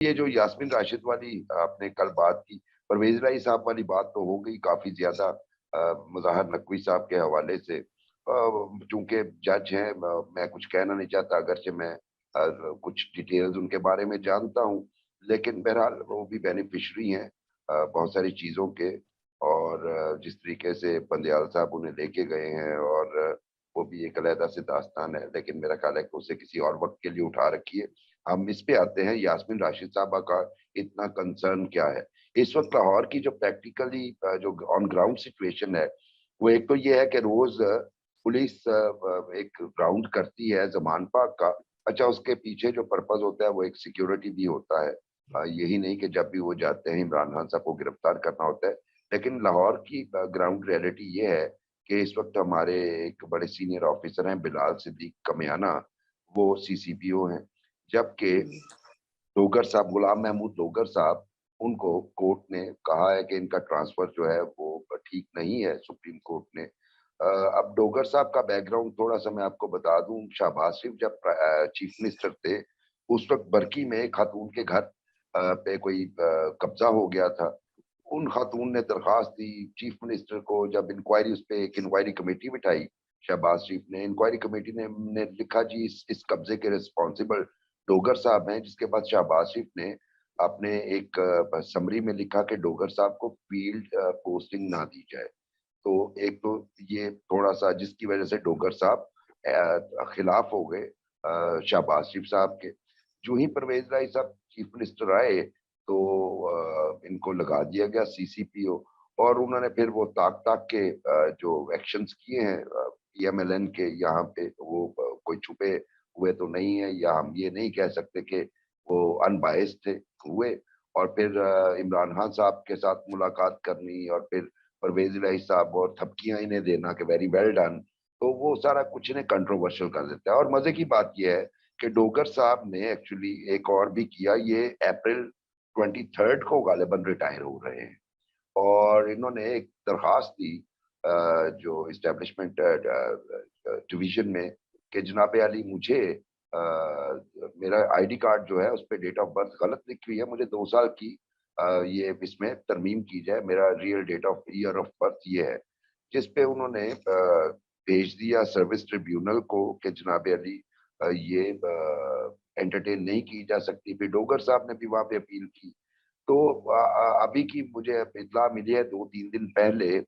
یہ جو یاسمین راشد والی آپ نے کل بات کی، پرویز الہی صاحب والی بات تو ہو گئی کافی زیادہ مظاہر نقوی صاحب کے حوالے سے، چونکہ جج ہیں میں کچھ کہنا نہیں چاہتا، اگرچہ میں کچھ ڈیٹیلز ان کے بارے میں جانتا ہوں، لیکن بہرحال وہ بھی بینیفیشری ہیں بہت ساری چیزوں کے، اور جس طریقے سے بندیال صاحب انہیں لے کے گئے ہیں، اور وہ بھی ایک علیحدہ سے داستان ہے، لیکن میرا خیال ہے کہ اسے کسی اور وقت کے لیے اٹھا رکھیے۔ ہم اس پہ آتے ہیں، یاسمین راشد صاحبہ کا اتنا کنسرن کیا ہے اس وقت لاہور کی جو پریکٹیکلی جو آن گراؤنڈ سچویشن ہے، وہ ایک تو یہ ہے کہ روز پولیس ایک راؤنڈ کرتی ہے زمان پاک کا، اچھا اس کے پیچھے جو پرپز ہوتا ہے وہ ایک سیکیورٹی بھی ہوتا ہے، یہی نہیں کہ جب بھی وہ جاتے ہیں عمران خان صاحب کو گرفتار کرنا ہوتا ہے، لیکن لاہور کی گراؤنڈ ریئلٹی یہ ہے کہ اس وقت ہمارے ایک بڑے سینئر آفیسر ہیں بلال صدیق کمیانہ، وہ سی سی پی او ہیں، جبکہ ڈوگر صاحب غلام محمود ڈوگر صاحب ان کو کورٹ نے کہا ہے کہ ان کا ٹرانسفر جو ہے وہ ٹھیک نہیں ہے، سپریم کورٹ نے۔ اب ڈوگر صاحب کا بیک گراؤنڈ تھوڑا سا میں آپ کو بتا دوں، شہباز شریف جب چیف منسٹر تھے اس وقت برکی میں ایک خاتون کے گھر پہ کوئی قبضہ ہو گیا تھا، ان خاتون نے درخواست دی چیف منسٹر کو، جب انکوائری اس پہ ایک انکوائری کمیٹی بٹھائی شہباز شریف نے، انکوائری کمیٹی نے لکھا جی اس قبضے کے ریسپانسبل ڈوگر صاحب ہیں، جس کے بعد شہباز شریف نے اپنے ایک سمری میں لکھا کہ ڈوگر صاحب کو فیلڈ پوسٹنگ نہ دی جائے۔ تو ایک تو یہ تھوڑا سا جس کی وجہ سے ڈوگر صاحب خلاف ہو گئے شہباز شریف صاحب کے، جو ہی پرویز الہی صاحب چیف منسٹر آئے تو ان کو لگا دیا گیا سی سی پی او، اور انہوں نے پھر وہ تاک کے جو ایکشنز کیے ہیں پی ایم ایل این کے یہاں پہ، وہ کوئی چھپے ہوئے تو نہیں ہے، یا ہم یہ نہیں کہہ سکتے کہ وہ ان بائسڈ تھے ہوئے، اور پھر عمران خان صاحب کے ساتھ ملاقات کرنی، اور پھر پرویز الہی صاحب اور تھپکیاں انہیں دینا کہ ویری ویل ڈن، تو وہ سارا کچھ انہیں کنٹروورشل کر دیتا ہے۔ اور مزے کی بات یہ ہے کہ ڈوگر صاحب نے ایکچولی ایک اور بھی کیا، یہ اپریل 23 کو غالباً ریٹائر ہو رہے ہیں، اور انہوں نے ایک درخواست دی جو اسٹیبلشمنٹ ڈویژن میں کہ جناب علی مجھے میرا آئی ڈی کارڈ جو ہے اس پہ ڈیٹ آف برتھ غلط لکھی ہوئی ہے، مجھے 2 سال کی یہ اس میں ترمیم کی جائے، میرا real date of year of birth یہ ہے، جس پہ انہوں نے بھیج دیا سروس ٹریبیونل کو کہ جناب علی یہ انٹرٹین نہیں کی جا سکتی، پھر ڈوگر صاحب نے بھی وہاں پہ اپیل کی۔ تو ابھی کی مجھے اطلاع ملی ہے 2-3 دن پہلے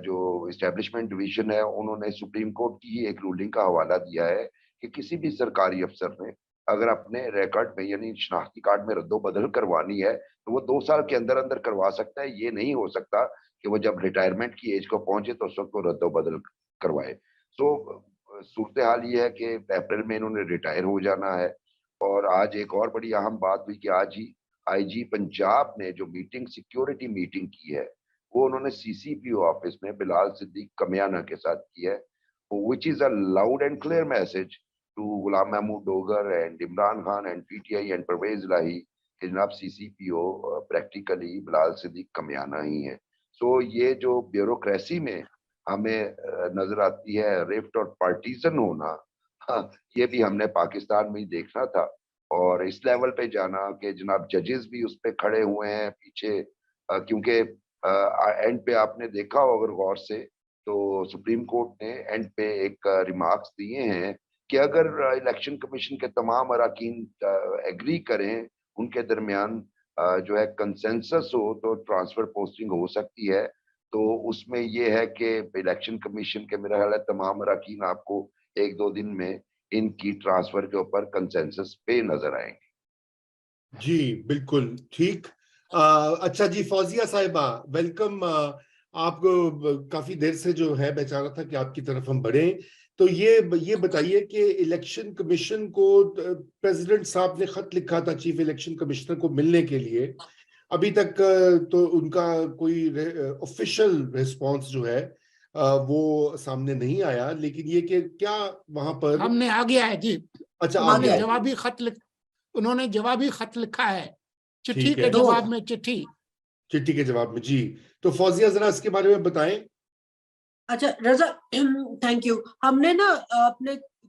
جو اسٹیبلشمنٹ ڈویژن ہے انہوں نے سپریم کورٹ کی ایک رولنگ کا حوالہ دیا ہے کہ کسی بھی سرکاری افسر نے اگر اپنے ریکارڈ میں یعنی شناختی کارڈ میں رد و بدل کروانی ہے تو وہ 2 سال کے اندر اندر کروا سکتا ہے، یہ نہیں ہو سکتا کہ وہ جب ریٹائرمنٹ کی ایج کو پہنچے تو اس وقت وہ رد و بدل کروائے۔ سو صورتحال یہ ہے کہ اپریل میں انہوں نے ریٹائر ہو جانا ہے، اور آج ایک اور بڑی اہم بات ہوئی کہ آج ہی آئی جی پنجاب نے جو میٹنگ سیکیورٹی میٹنگ کی ہے وہ انہوں نے سی سی پی او آفس میں بلال صدیق کمیانہ کے ساتھ کی ہے، which is a loud and clear message to Ghulam Mahmood Dogar and Imran Khan and P T I and Pervaiz Elahi کہ جناب سی سی پی او پریکٹیکلی بلال صدیق کمیانہ ہی ہے۔ سو یہ جو بیوروکریسی میں ہمیں نظر آتی ہے ریفٹ اور پارٹیزن ہونا، یہ بھی ہم نے پاکستان میں ہی دیکھنا تھا، اور اس لیول پہ جانا کہ جناب ججز بھی اس پہ کھڑے ہوئے ہیں پیچھے، کیونکہ اینڈ پہ آپ نے دیکھا ہو اگر غور سے تو سپریم کورٹ نے اینڈ پہ ایک ریمارکس دیے ہیں کہ اگر الیکشن کمیشن کے تمام اراکین ایگری کریں، ان کے درمیان جو ہے کنسنسس ہو تو ٹرانسفر پوسٹنگ ہو سکتی ہے، تو اس میں یہ ہے کہ الیکشن کمیشن کے میرا خیال ہے تمام اراکین آپ کو 1-2 دن میں ان کی ٹرانسفر کے اوپر کنسنسس پہ نظر آئیں گے۔ جی بالکل ٹھیک۔ اچھا جی فوزیہ صاحبہ ویلکم، آپ کو کافی دیر سے جو ہے میں چاہ رہا تھا کہ آپ کی طرف ہم بڑھیں، تو یہ بتائیے کہ الیکشن کمیشن کو پریزیڈنٹ صاحب نے خط لکھا تھا چیف الیکشن کمشنر کو ملنے کے لیے، ابھی تک تو ان کا کوئی آفیشیل ریسپانس جو ہے وہ سامنے نہیں آیا، لیکن یہ کہ کیا وہاں پر ہم نے آ گیا ہے جی، اچھا انہوں نے جوابی خط لکھا ہے، چٹھی کے جواب میں چٹھی کے جواب میں جی۔ تو فوزیہ ذرا اس کے بارے میں بتائیں۔ اچھا رضا تھینک یو، ہم نے نا اپنے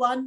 1